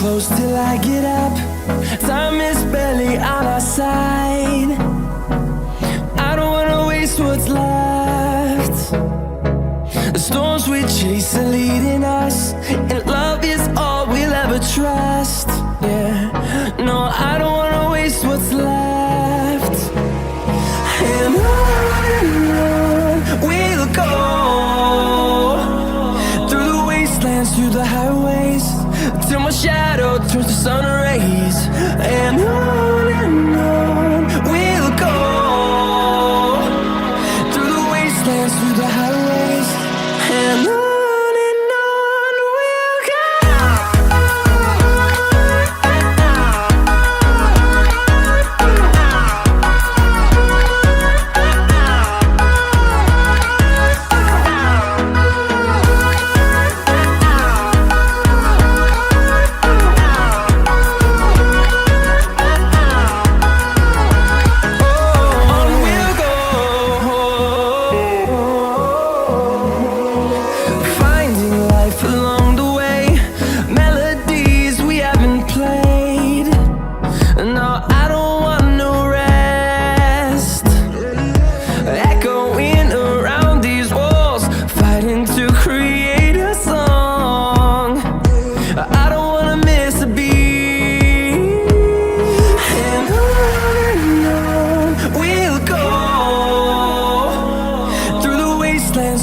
close till I get up. Time is barely on our side. I don't wanna waste what's left. The storms we chase are leading us, and love is all we'll ever trust. Yeah, no, I don't wanna waste what's left. And on we'll go, through the wastelands, through the highways, till my shadow turns to sun rays. And on we'll go, through the wastelands, through the highways, and on we'll go.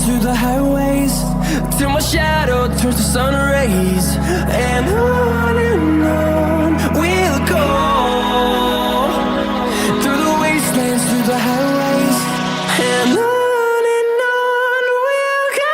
Through the highways, till my shadow turns to sun rays. And on we'll go, through the wastelands, through the highways, and on we'll go.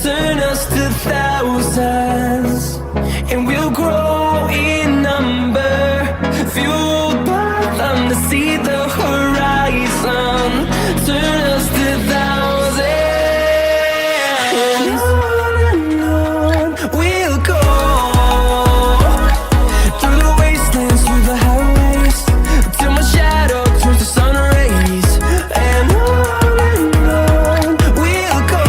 Turn us to thousands, and we'll grow in number, fueled by them to see the horizon. Turn us to thousands, and on we'll go, through the wastelands, through the highways, till my shadow turns to sun rays. And on we'll go,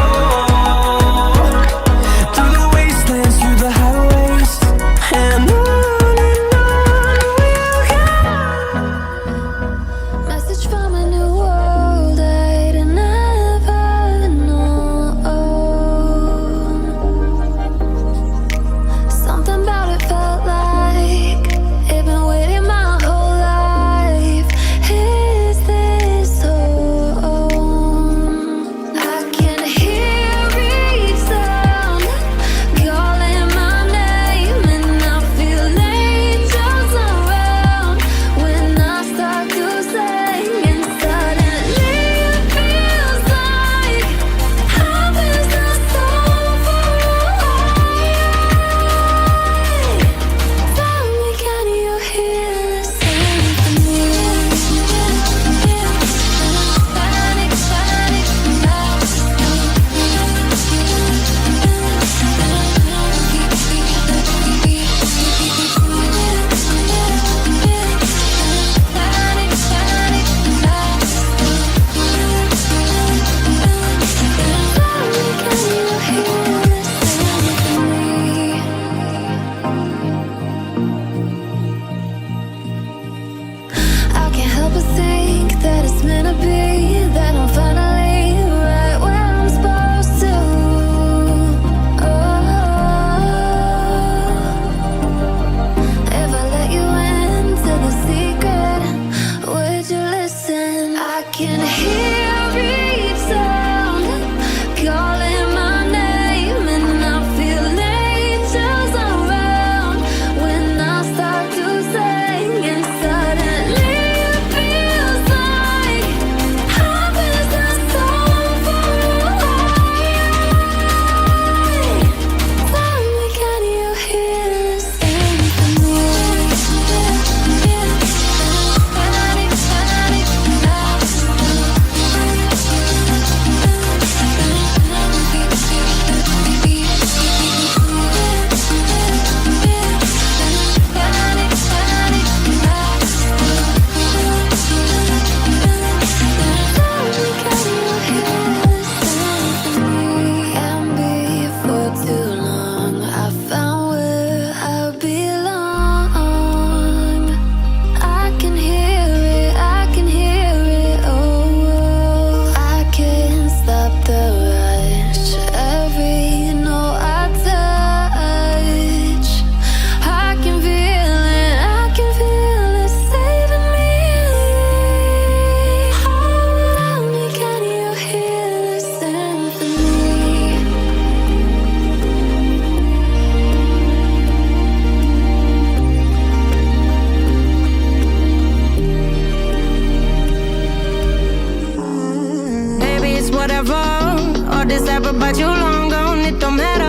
forever, but you long gone, it don't matter.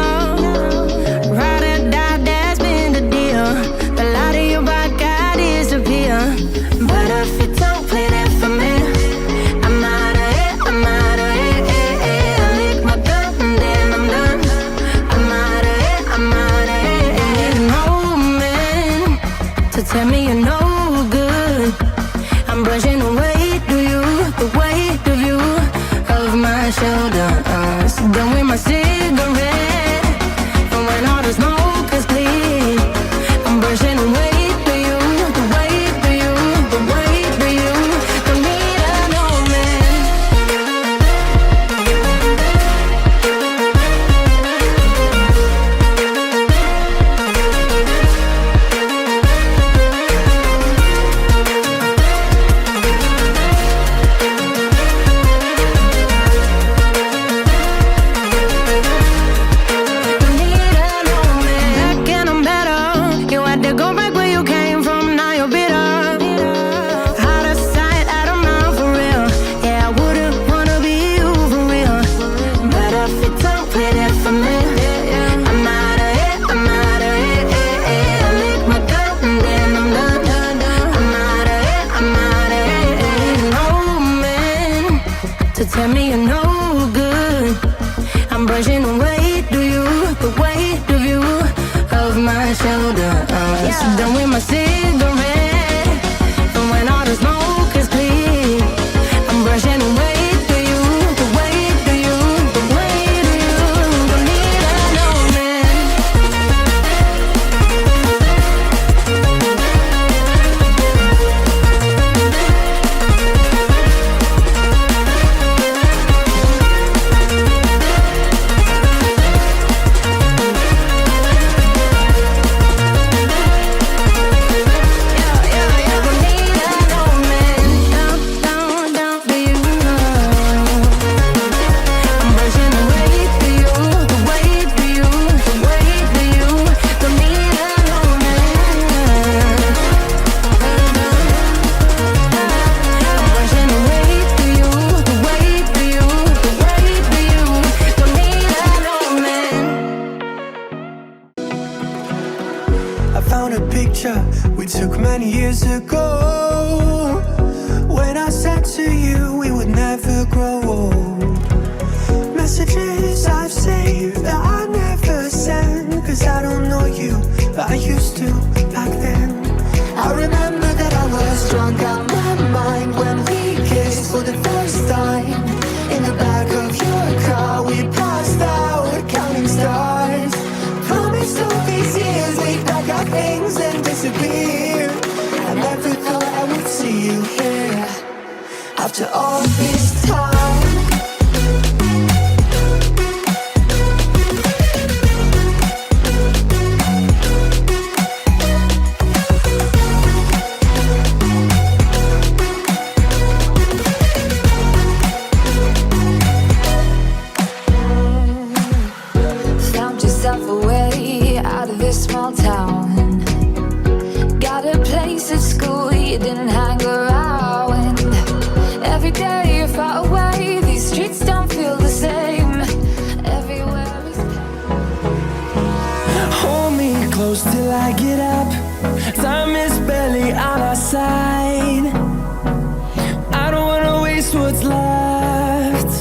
Ride or die, that's been the deal. The light of your back, I disappear. But if you don't play that for me, I'm out of it, I'm out of it. I lick my gun and then I'm done. I'm out of it, I'm out of it. I need an old man to tell me you're no good. I'm brushing the weight of you, the weight of you, of my shoulders. Done with my cigarette, and when all the smoke is clear, I'm brushing the weight of you, the weight of you, the weight of you. Don't need an old man. Tell me you're no good. I'm brushing the weight of you, the weight of you, of my shoulders. Done with my cigarette, and when all the smoke is clear, I'm brushing the weight of you, the weight of you, the weight of you. Don't need an old man. We took many years ago, when I said to you we would never grow old. Messages I've saved that I never send, cause I don't know you, but I used to back then. I remember that I was drunk out my mind when we kissed for the first time. In the back of your car we passed out counting stars. Promised all these years we'd pack our things and disappear. I never thought I would see you here after all this time. Found yourself a way out of this small town. Got a place at school you didn't hang around. Every day you're far away, these streets don't feel the same. Everywhere is hold me close till I get up. Time is barely on our side. I don't wanna waste what's left.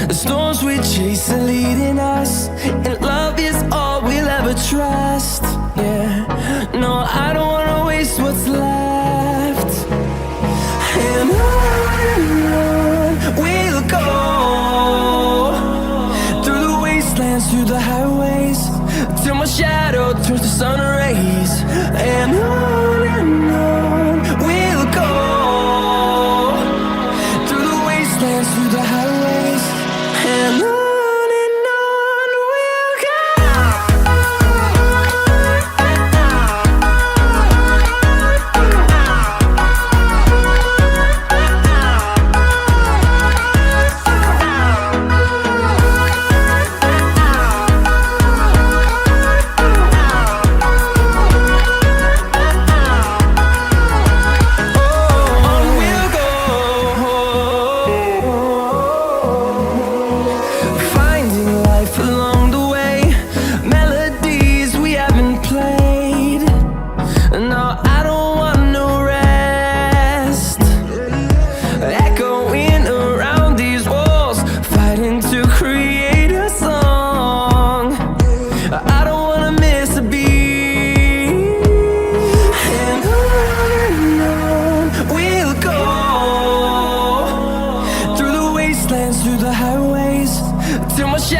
The storms we chase are leading us, and love is all we'll ever trust. Yeah, no, I don't wanna waste what's left. And on we'll go, through the wastelands, through the highways, till my shadow turns to sun rays. And on we'll go, through the wastelands, through the highways, and on.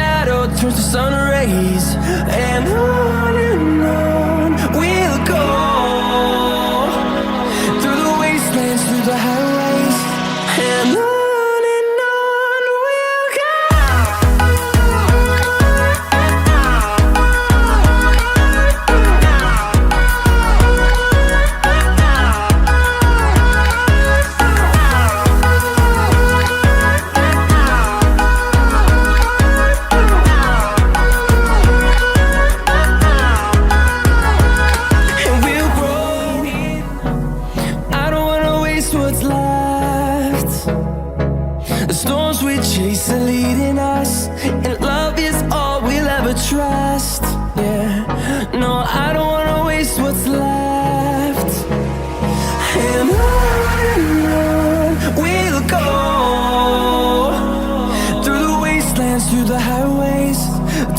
shadow turns to sun rays, and on we'll go, through the wastelands, through the highways, and on we'll go. What's left? The storms we chase are leading us, and love is all we'll ever trust. Yeah, no, I don't wanna waste what's left. And on we'll go, through the wastelands, through the highways,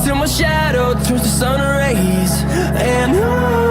till my shadow turns to sun rays, and on